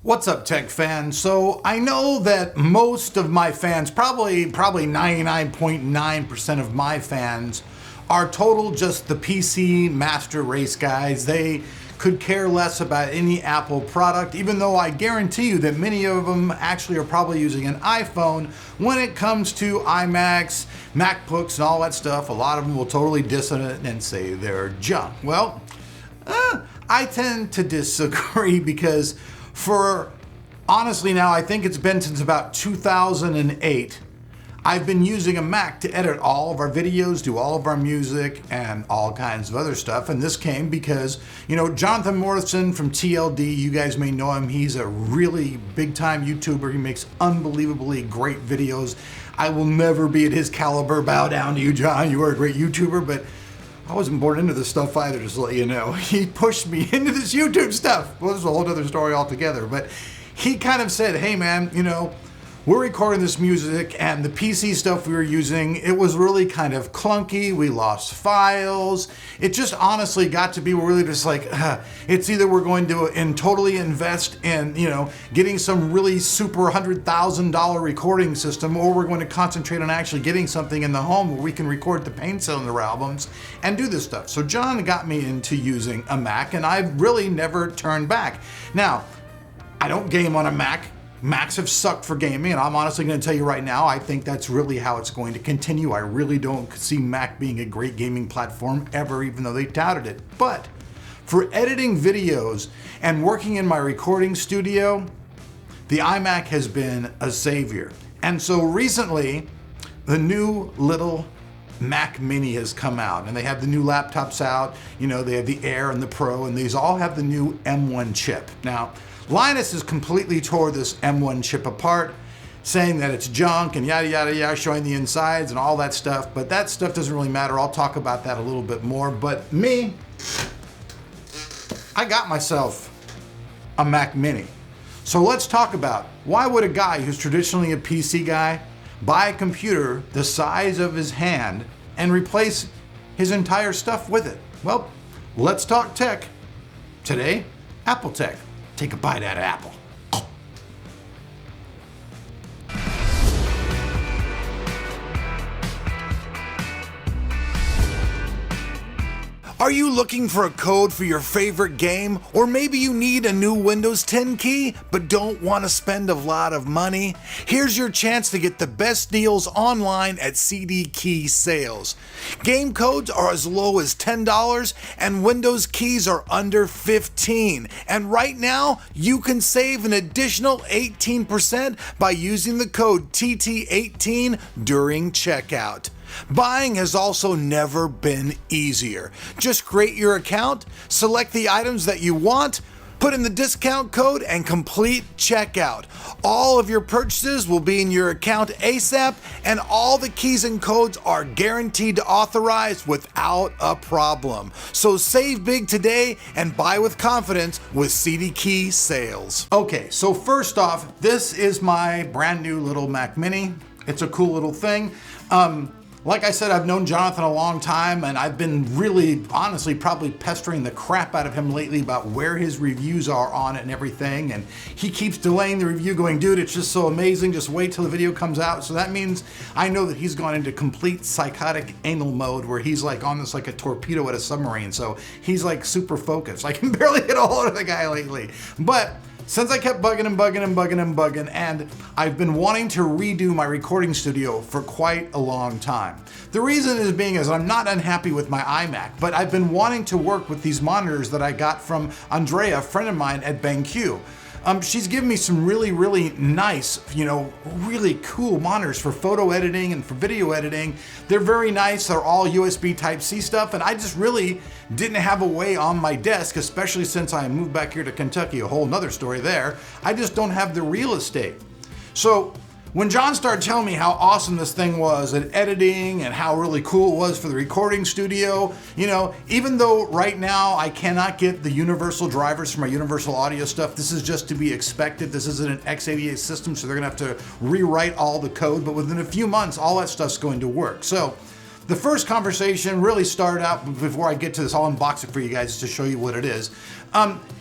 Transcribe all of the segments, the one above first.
What's up, tech fans? So I know that most of my fans, probably 99.9% of my fans, are total just the PC master race guys. They could care less about any Apple product, even though I guarantee you that many of them actually are probably using an iPhone. When it comes to iMacs, MacBooks, and all that stuff, a lot of them will totally diss it and say they're junk. Well, I tend to disagree because honestly now, I think it's been since about 2008, I've been using a Mac to edit all of our videos, do all of our music, and all kinds of other stuff. And this came because, Jonathan Morrison from TLD, you guys may know him. He's a really big time YouTuber. He makes unbelievably great videos. I will never be at his caliber. Bow down to you, John. You are a great YouTuber, but I wasn't born into this stuff either, just to let you know. He pushed me into this YouTube stuff. Well, this is a whole other story altogether, but he kind of said, hey man, we're recording this music and the PC stuff we were using, it was really kind of clunky. We lost files. It just honestly got to be really just like, it's either we're going to totally invest in, getting some really super $100,000 recording system, or we're going to concentrate on actually getting something in the home where we can record the Pain Cylinder albums and do this stuff. So John got me into using a Mac, and I've really never turned back. Now, I don't game on a Mac. Macs have sucked for gaming, and I'm honestly going to tell you right now, I think that's really how it's going to continue. I really don't see Mac being a great gaming platform ever, even though they touted it. But for editing videos and working in my recording studio, the iMac has been a savior. And so recently, the new little Mac Mini has come out, and they have the new laptops out. They have the Air and the Pro, and these all have the new M1 chip. Now, Linus has completely tore this M1 chip apart, saying that it's junk and yada, yada, yada, showing the insides and all that stuff, but that stuff doesn't really matter. I'll talk about that a little bit more, but me, I got myself a Mac Mini. So let's talk about why would a guy who's traditionally a PC guy buy a computer the size of his hand and replace his entire stuff with it? Well, let's talk tech. Today, Apple tech. Take a bite out of Apple. Are you looking for a code for your favorite game? Or maybe you need a new Windows 10 key but don't want to spend a lot of money? Here's your chance to get the best deals online at CD Key Sales. Game codes are as low as $10 and Windows keys are under $15. And right now, you can save an additional 18% by using the code TT18 during checkout. Buying has also never been easier. Just create your account, select the items that you want, put in the discount code, and complete checkout. All of your purchases will be in your account ASAP, and all the keys and codes are guaranteed to authorize without a problem. So save big today and buy with confidence with CD Key Sales. Okay, so first off, this is my brand new little Mac Mini. It's a cool little thing. Like I said, I've known Jonathan a long time, and I've been really, honestly, probably pestering the crap out of him lately about where his reviews are on it and everything, and he keeps delaying the review going, dude, it's just so amazing, just wait till the video comes out. So that means I know that he's gone into complete psychotic anal mode where he's like on this like a torpedo at a submarine, so he's like super focused. I can barely get a hold of the guy lately. But since I kept bugging him, and I've been wanting to redo my recording studio for quite a long time. The reason is I'm not unhappy with my iMac, but I've been wanting to work with these monitors that I got from Andrea, a friend of mine at BenQ. She's given me some really, really nice, really cool monitors for photo editing and for video editing. They're very nice. They're all USB Type-C stuff, and I just really didn't have a way on my desk, especially since I moved back here to Kentucky, a whole nother story there. I just don't have the real estate. So when John started telling me how awesome this thing was at editing and how really cool it was for the recording studio, even though right now I cannot get the universal drivers for my universal audio stuff, this is just to be expected. This isn't an x88 system, so they're gonna have to rewrite all the code, but within a few months, all that stuff's going to work. So the first conversation really started out, before I get to this, I'll unbox it for you guys to show you what it is,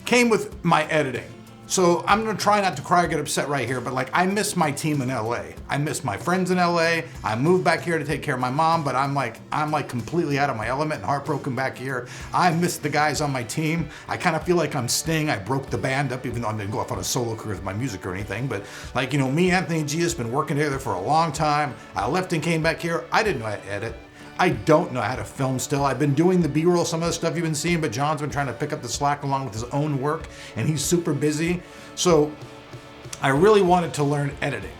came with my editing. So I'm gonna try not to cry or get upset right here, but like I miss my team in LA. I miss my friends in LA. I moved back here to take care of my mom, but I'm like completely out of my element and heartbroken back here. I miss the guys on my team. I kind of feel like I'm Sting. I broke the band up, even though I didn't go off on a solo career with my music or anything. But like, you know, me, Anthony G has been working together for a long time. I left and came back here. I didn't know how to edit. I don't know how to film still. I've been doing the B-roll, some of the stuff you've been seeing, but John's been trying to pick up the slack along with his own work, and he's super busy. So I really wanted to learn editing.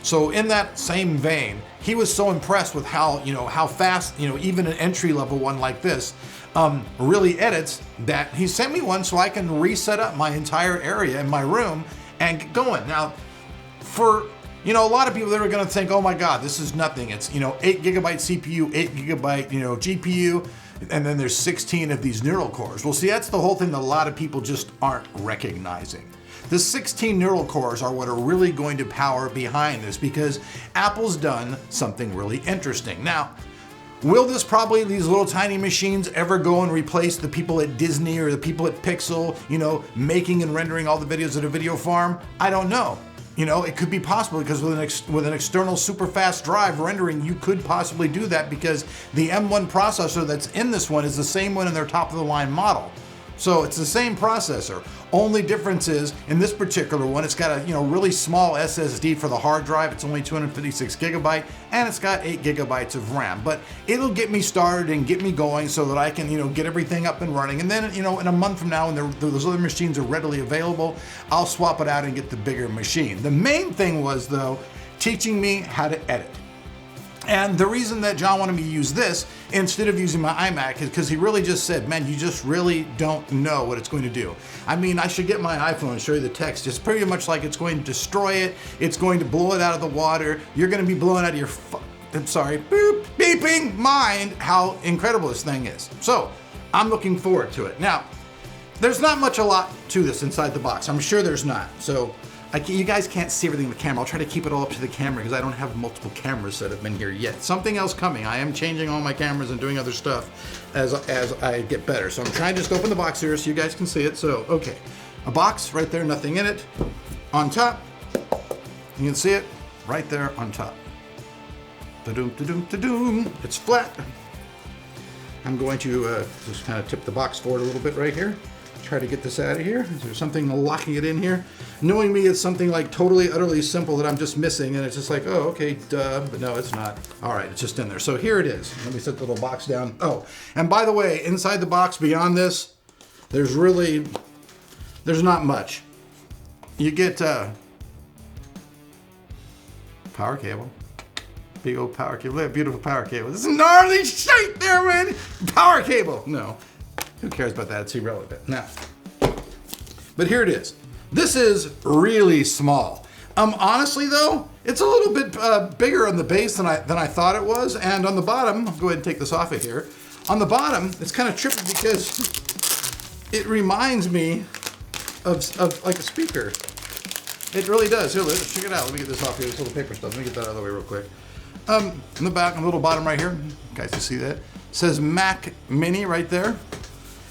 So in that same vein, he was so impressed with how fast, even an entry-level one like this really edits, that he sent me one so I can reset up my entire area in my room and get going. Now, for a lot of people that are going to think, oh my God, this is nothing. It's, 8 gigabyte CPU, 8 gigabyte, GPU, and then there's 16 of these neural cores. Well, see, that's the whole thing that a lot of people just aren't recognizing. The 16 neural cores are what are really going to power behind this, because Apple's done something really interesting. Now, will these little tiny machines ever go and replace the people at Disney or the people at Pixel, making and rendering all the videos at a video farm? I don't know. It could be possible, because with an external super fast drive rendering, you could possibly do that, because the M1 processor that's in this one is the same one in their top of the line model. So it's the same processor. Only difference is, in this particular one, it's got a really small SSD for the hard drive. It's only 256 gigabyte, and it's got 8 gigabytes of RAM. But it'll get me started and get me going so that I can get everything up and running. And then in a month from now, when those other machines are readily available, I'll swap it out and get the bigger machine. The main thing was, though, teaching me how to edit. And the reason that John wanted me to use this instead of using my iMac is because he really just said, man, you just really don't know what it's going to do. I mean, I should get my iPhone and show you the text. It's pretty much like it's going to destroy it. It's going to blow it out of the water. You're going to be blowing out of your, beeping mind how incredible this thing is. So I'm looking forward to it. Now, there's not a lot to this inside the box. I'm sure there's not. So you guys can't see everything in the camera. I'll try to keep it all up to the camera because I don't have multiple cameras set up in here yet. Something else coming. I am changing all my cameras and doing other stuff as I get better. So I'm trying to just open the box here so you guys can see it. So, okay. A box right there, nothing in it. On top, you can see it right there on top. Ta-doom, ta-doom, ta-doom. It's flat. I'm going to just kind of tip the box forward a little bit right here. Try to get this out of here. Is there something locking it in here? Knowing me, it's something like totally, utterly simple that I'm just missing, and it's just like, oh, okay, duh, but no, it's not. All right, it's just in there. So here it is. Let me set the little box down. Oh, and by the way, inside the box, beyond this, there's not much. You get power cable. Big old power cable. Look at that beautiful power cable. This is gnarly shit there, man. Power cable. No. Who cares about that? It's irrelevant. Now, but here it is. This is really small. Honestly though, it's a little bit bigger on the base than I thought it was, and on the bottom, I'll go ahead and take this off of here. On the bottom, it's kind of trippy because it reminds me of like a speaker. It really does. Here, let's check it out. Let me get this off here. This little paper stuff. Let me get that out of the way real quick. In the back, on the little bottom right here, you guys can see that. It says Mac Mini right there.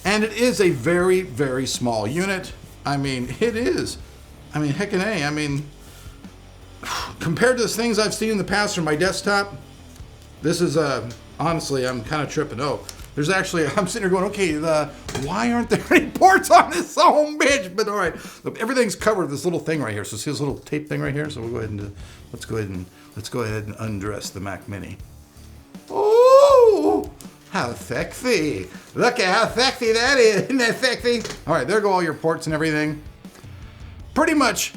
And it is a very, very small unit. I mean, it is. I mean, heckin' A. I mean, compared to the things I've seen in the past from my desktop, this is, honestly, I'm kind of tripping. Oh, there's actually, I'm sitting here going, okay, why aren't there any ports on this home bitch? But all right, look, everything's covered with this little thing right here. So see this little tape thing right here? So we'll go ahead and, let's go ahead and undress the Mac Mini. Oh! How sexy. Look at how sexy that is. Isn't that sexy? All right, there go all your ports and everything. Pretty much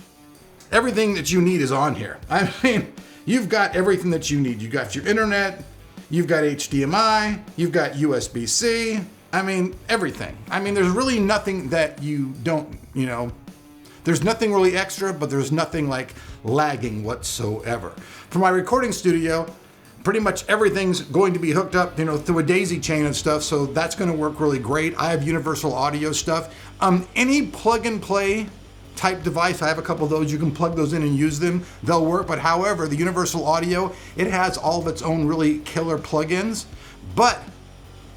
everything that you need is on here. I mean, you've got everything that you need. You've got your internet, you've got HDMI, you've got USB-C. I mean, everything. I mean, there's really nothing that you don't, there's nothing really extra, but there's nothing like lagging whatsoever. For my recording studio, pretty much everything's going to be hooked up, through a daisy chain and stuff, so that's going to work really great. I have universal audio stuff. Any plug and play type device, I have a couple of those, you can plug those in and use them, they'll work. But however, the universal audio, it has all of its own really killer plugins. But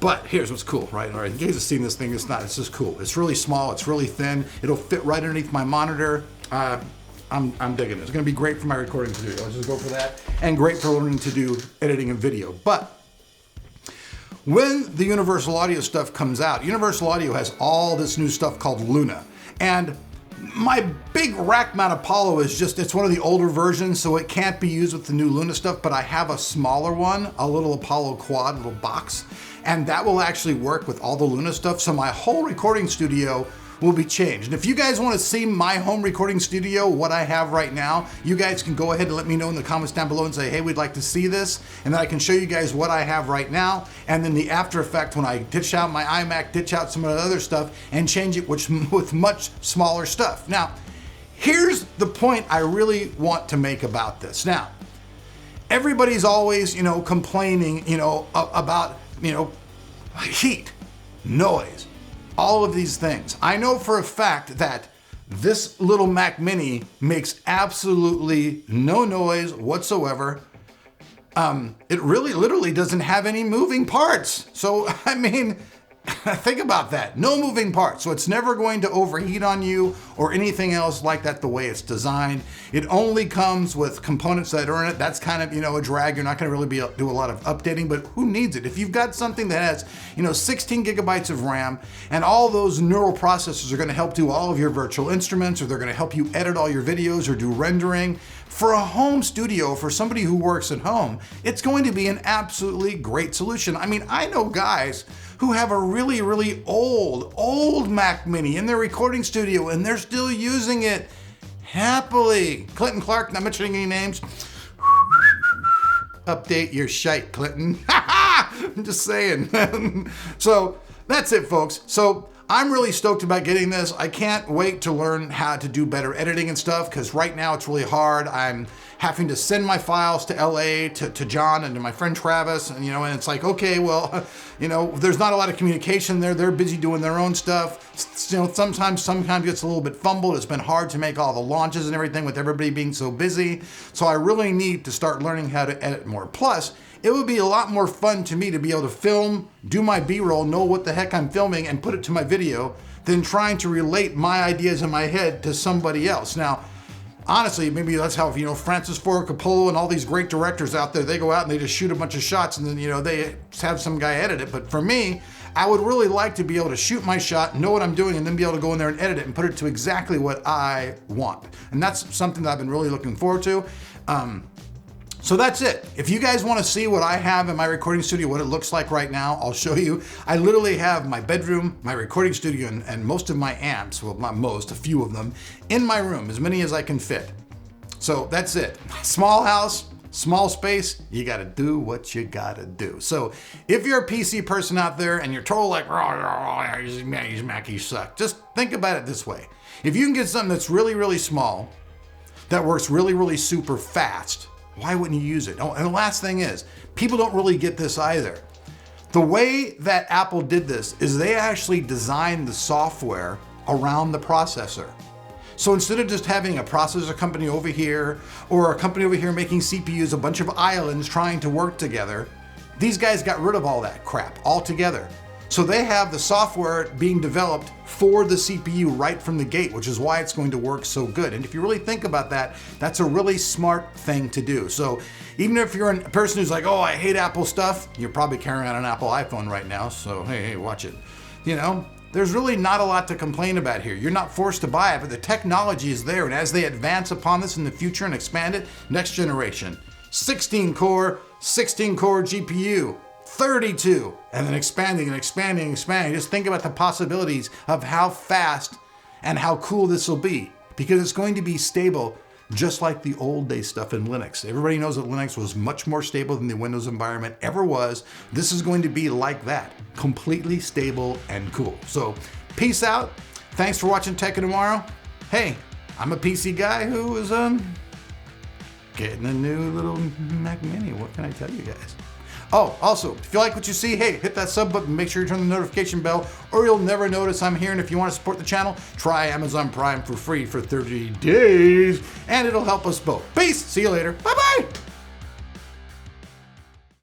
But here's what's cool, right? All right, you guys have seen this thing. It's just cool. It's really small. It's really thin. It'll fit right underneath my monitor. I'm digging it. It's going to be great for my recording studio. Let's just go for that. And great for learning to do editing and video. But when the Universal Audio stuff comes out, Universal Audio has all this new stuff called Luna. And my big rack mount Apollo is just, it's one of the older versions, so it can't be used with the new Luna stuff, but I have a smaller one, a little Apollo Quad, little box, and that will actually work with all the Luna stuff, so my whole recording studio will be changed. And if you guys want to see my home recording studio, what I have right now, you guys can go ahead and let me know in the comments down below and say, hey, we'd like to see this. And then I can show you guys what I have right now. And then the after effect, when I ditch out my iMac, ditch out some of the other stuff and change it with much smaller stuff. Now, here's the point I really want to make about this. Now, everybody's always, complaining, about, heat, noise, all of these things. I know for a fact that this little Mac Mini makes absolutely no noise whatsoever. It really literally doesn't have any moving parts. So, I mean, think about that. No moving parts. So it's never going to overheat on you or anything else like that the way it's designed. It only comes with components that are in it. That's kind of, a drag. You're not going to really do a lot of updating, but who needs it? If you've got something that has, 16 gigabytes of RAM and all those neural processors are going to help do all of your virtual instruments, or they're going to help you edit all your videos or do rendering. For a home studio, for somebody who works at home, it's going to be an absolutely great solution. I mean, I know guys who have a really, really old Mac Mini in their recording studio, and they're still using it happily. Clinton Clark, not mentioning any names. Update your shite, Clinton. I'm just saying. So that's it, folks. So I'm really stoked about getting this. I can't wait to learn how to do better editing and stuff, because right now it's really hard. I'm having to send my files to LA to John and to my friend Travis, and and it's like, okay, well, there's not a lot of communication there. They're busy doing their own stuff. Sometimes gets a little bit fumbled. It's been hard to make all the launches and everything with everybody being so busy. So I really need to start learning how to edit more. Plus, it would be a lot more fun to me to be able to film, do my B-roll, know what the heck I'm filming, and put it to my video than trying to relate my ideas in my head to somebody else. Now, honestly, maybe that's how, Francis Ford Coppola and all these great directors out there, they go out and they just shoot a bunch of shots and then, they have some guy edit it. But for me, I would really like to be able to shoot my shot, know what I'm doing, and then be able to go in there and edit it and put it to exactly what I want. And that's something that I've been really looking forward to. So that's it. If you guys want to see what I have in my recording studio, what it looks like right now, I'll show you. I literally have my bedroom, my recording studio, and most of my amps, well, not most, a few of them, in my room, as many as I can fit. So that's it. Small house, small space, you gotta do what you gotta do. So if you're a PC person out there and you're told like, these Mackies suck, just think about it this way. If you can get something that's really, really small, that works really, really super fast, why wouldn't you use it? Oh, and the last thing is, people don't really get this either. The way that Apple did this is they actually designed the software around the processor. So instead of just having a processor company over here or a company over here making CPUs, a bunch of islands trying to work together, these guys got rid of all that crap altogether. So they have the software being developed for the CPU right from the gate, which is why it's going to work so good. And if you really think about that, that's a really smart thing to do. So even if you're a person who's like, oh, I hate Apple stuff, you're probably carrying on an Apple iPhone right now. So hey, watch it. There's really not a lot to complain about here. You're not forced to buy it, but the technology is there. And as they advance upon this in the future and expand it, next generation, 16 core GPU, 32, and then expanding and expanding and expanding. Just think about the possibilities of how fast and how cool this will be, because it's going to be stable just like the old day stuff in Linux. Everybody knows that Linux was much more stable than the Windows environment ever was. This is going to be like that, completely stable and cool. So peace out. Thanks for watching Tech of Tomorrow. Hey, I'm a PC guy who is getting a new little Mac Mini. What can I tell you guys? Oh, also, if you like what you see, hey, hit that sub button, make sure you turn the notification bell, or you'll never notice I'm here. And if you want to support the channel, try Amazon Prime for free for 30 days, and it'll help us both. Peace. See you later. Bye-bye.